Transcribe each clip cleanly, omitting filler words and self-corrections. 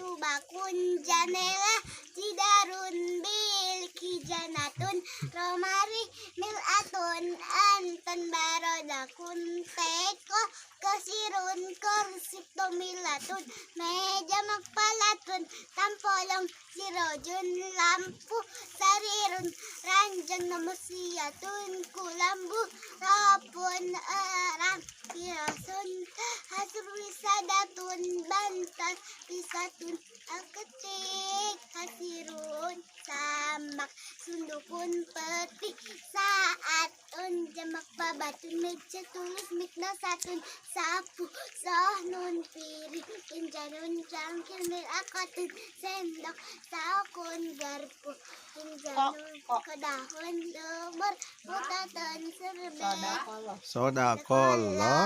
subakun janela cidarun bil kijanatun romari milatun anton barodakun teko kesirun korsip tomilatun meja makpalatun tampolong sirojun lampu sarirun ranjang namusiatun kulambu rapun arang pirasun hasur wisadatun bantas pisatun alketik hasirun samak sundukun peti saat jamak babatun meja tulis mikna satun sapu sohnun piri injanun jangkir mirakatun sendok saukun garpu injanun kedahun lumur putatun serbet Sodakolo.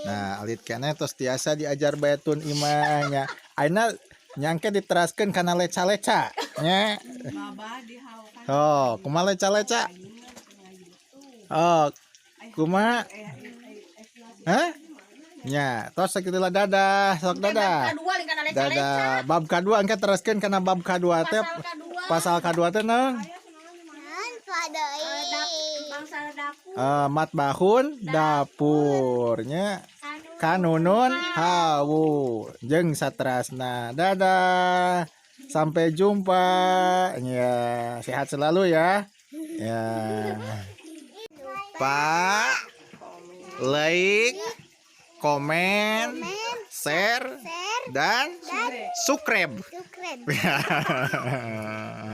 Nah, alit kene tos tiasa diajar bayatun imahnya. Aina nyangke diteraskeun kana leca-leca nya. Oh, kumaha leca-leca? Oh, kumaha? Hah? Nya, tos sakitu lah dadah, sok dadah. Dadah. Bab kadua engke teraskeun kana bab kadua teh. Pasal kadua teh naon? Matbahun dapurnya kanunun hawu jeung satrasna. Dadah, sampai jumpa ya, sehat selalu ya. Ya, Pak, like, komen, share dan subscribe.